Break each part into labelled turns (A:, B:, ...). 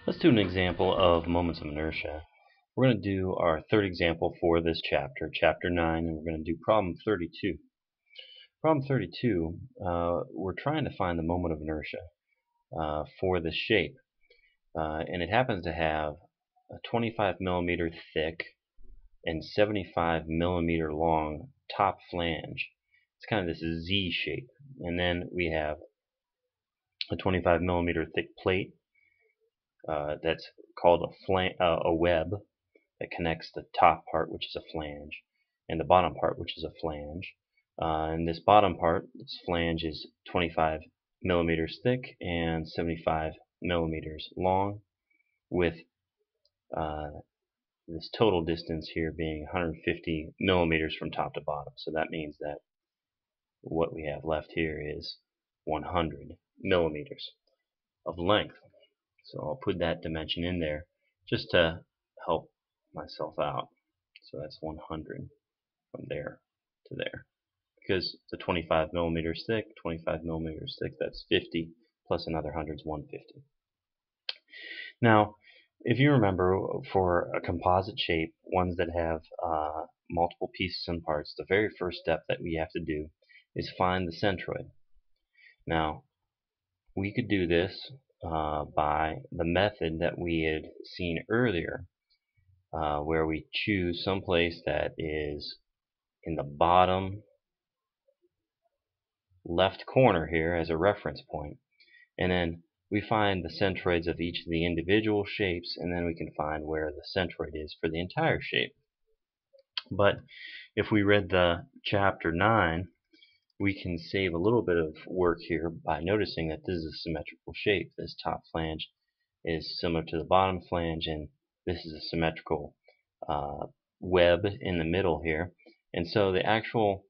A: Let's do an example of moments of inertia. We're going to do our third example for this chapter, chapter 9, and we're going to do problem 32. Problem 32, we're trying to find the moment of inertia for this shape. And it happens to have a 25 millimeter thick and 75 millimeter long top flange. It's kind of this Z shape. And then we have a 25 millimeter thick plate that's called a web that connects the top part, which is a flange, and the bottom part, which is a flange. And this bottom part, this flange, is 25 millimeters thick and 75 millimeters long, with this total distance here being 150 millimeters from top to bottom. So that means that what we have left here is 100 millimeters of length. So I'll put that dimension in there just to help myself out. So that's 100 from there to there. Because it's a 25 millimeters thick, 25 millimeters thick, that's 50, plus another 100 is 150. Now, if you remember, for a composite shape, ones that have multiple pieces and parts, the very first step that we have to do is find the centroid. Now, we could do this by the method that we had seen earlier, where we choose some place that is in the bottom left corner here as a reference point, and then we find the centroids of each of the individual shapes, and then we can find where the centroid is for the entire shape. But if we read the chapter 9, we can save a little bit of work here by noticing that this is a symmetrical shape. This top flange is similar to the bottom flange, and this is a symmetrical web in the middle here. And so the actual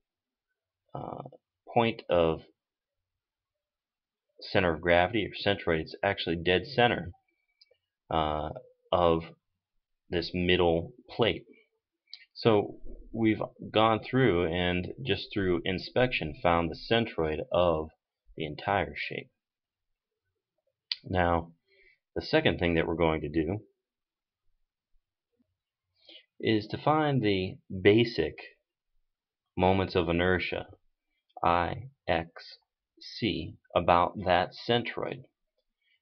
A: point of center of gravity, or centroid, is actually dead center of this middle plate. So we've gone through and just through inspection found the centroid of the entire shape. Now, the second thing that we're going to do is to find the basic moments of inertia, I, X, C, about that centroid.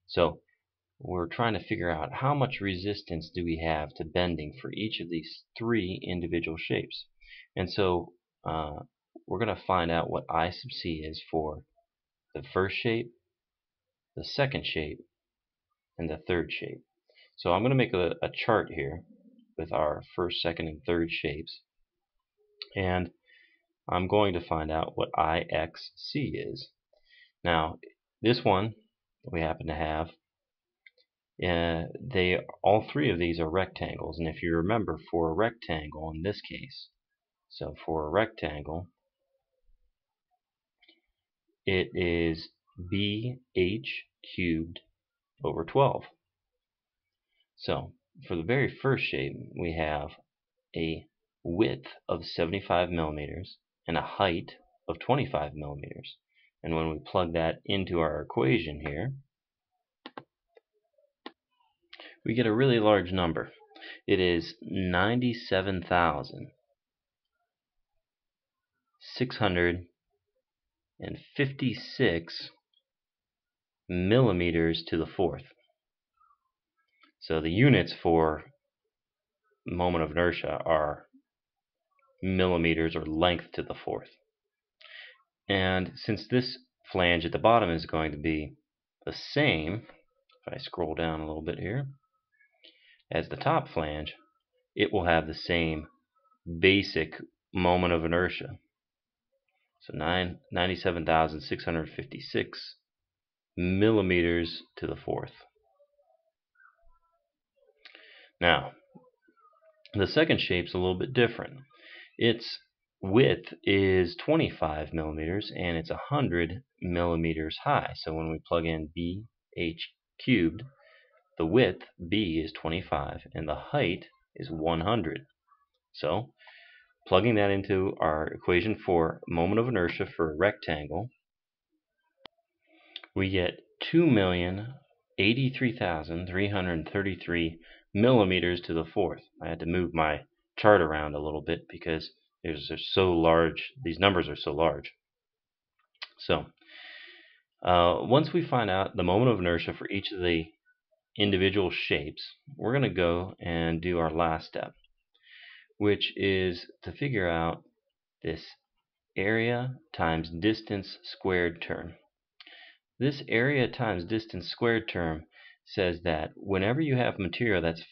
A: So we're trying to figure out how much resistance do we have to bending for each of these three individual shapes. And so we're going to find out what I sub C is for the first shape, the second shape, and the third shape. So I'm going to make a chart here with our first, second, and third shapes, and I'm going to find out what IXC is. Now, this one we happen to have, all three of these are rectangles, and if you remember, for a rectangle in this case, so for a rectangle, it is BH cubed over 12. So for the very first shape, we have a width of 75 millimeters and a height of 25 millimeters. And when we plug that into our equation here, we get a really large number. It is 97,656 millimeters to the fourth. So the units for moment of inertia are millimeters, or length to the fourth. And since this flange at the bottom is going to be the same, if I scroll down a little bit here, as the top flange, it will have the same basic moment of inertia. So 97,656 millimeters to the fourth. Now, the second shape's a little bit different. Its width is 25 millimeters and it's 100 millimeters high. So when we plug in BH cubed, the width, B, is 25 and the height is 100. So plugging that into our equation for moment of inertia for a rectangle, we get 2,800,000 83,333 millimeters to the fourth. I had to move my chart around a little bit because they're so large. These numbers are so large. So once we find out the moment of inertia for each of the individual shapes, we're going to go and do our last step, which is to figure out this area times distance squared term. This area times distance squared term says that whenever you have material that's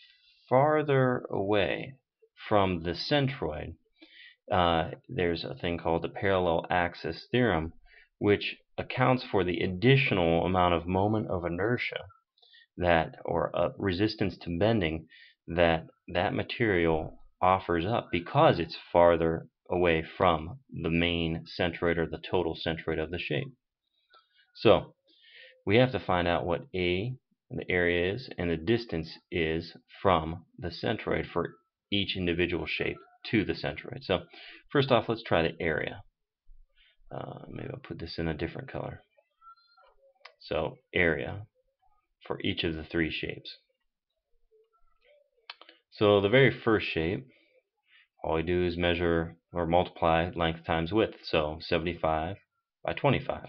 A: farther away from the centroid, there's a thing called the parallel axis theorem, which accounts for the additional amount of moment of inertia that, or resistance to bending, that material offers up because it's farther away from the main centroid or the total centroid of the shape. So we have to find out what A, the area is, and the distance is from the centroid for each individual shape to the centroid. So first off, let's try the area. Maybe I'll put this in a different color. So area for each of the three shapes. So the very first shape, all we do is measure or multiply length times width. So 75 by 25.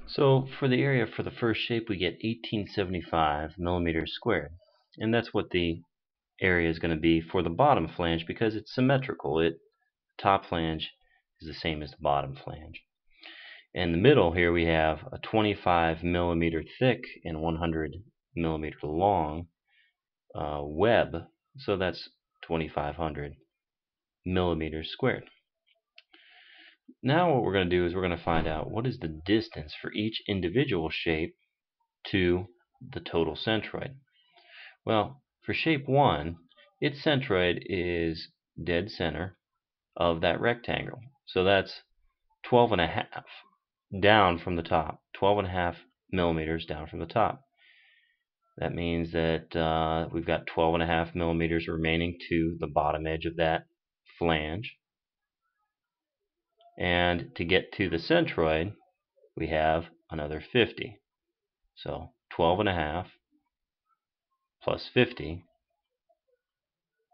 A: So for the area for the first shape, we get 1875 millimeters squared. And that's what the area is going to be for the bottom flange because it's symmetrical. The top flange is the same as the bottom flange. In the middle here we have a 25 millimeter thick and 100 millimeter long web, so that's 2500 millimeters squared. Now what we're going to do is we're going to find out what is the distance for each individual shape to the total centroid. Well, for shape 1, its centroid is dead center of that rectangle, so that's 12.5 down from the top, 12.5 millimeters down from the top. That means that we've got 12.5 millimeters remaining to the bottom edge of that flange. And to get to the centroid, we have another 50. So 12.5 plus 50,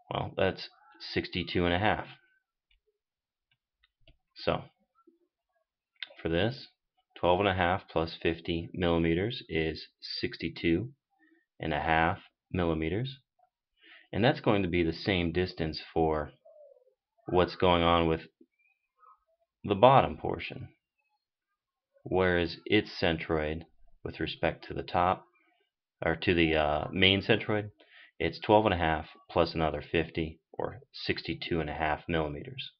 A: well, that's 62.5. So for this, 12.5 plus 50 millimeters is 62.5 millimeters. And that's going to be the same distance for what's going on with the bottom portion, whereas its centroid with respect to the top, or to the main centroid, it's 12.5 plus another 50, or 62.5 millimeters.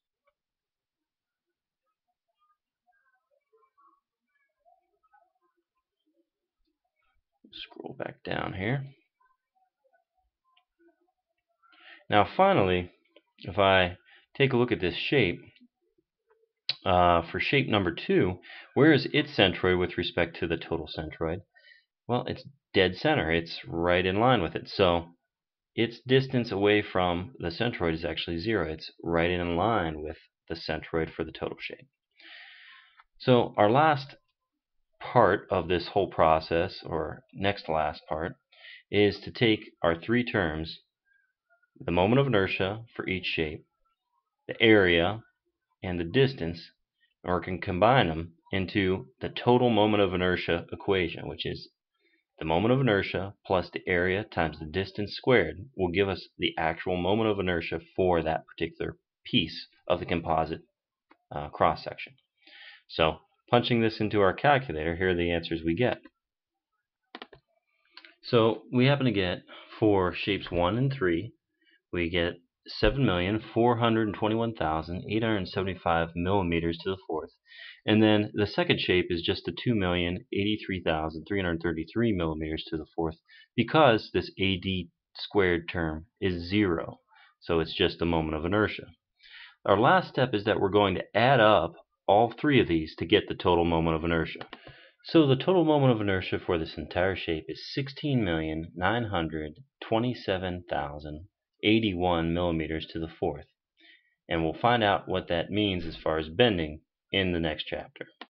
A: Scroll back down here. Now finally, if I take a look at this shape, for shape number 2, where is its centroid with respect to the total centroid? Well, it's dead center. It's right in line with it. So its distance away from the centroid is actually 0. It's right in line with the centroid for the total shape. So our last part of this whole process, or next to last part, is to take our three terms, the moment of inertia for each shape, the area, and the distance, and we can combine them into the total moment of inertia equation, which is the moment of inertia plus the area times the distance squared will give us the actual moment of inertia for that particular piece of the composite cross-section. So punching this into our calculator, here are the answers we get. So we happen to get, for shapes 1 and 3, we get 7,421,875 millimeters to the fourth. And then the second shape is just the 2,083,333 millimeters to the fourth, because this AD squared term is 0. So it's just a moment of inertia. Our last step is that we're going to add up all three of these to get the total moment of inertia. So the total moment of inertia for this entire shape is 16,927,081 millimeters to the fourth. And we'll find out what that means as far as bending in the next chapter.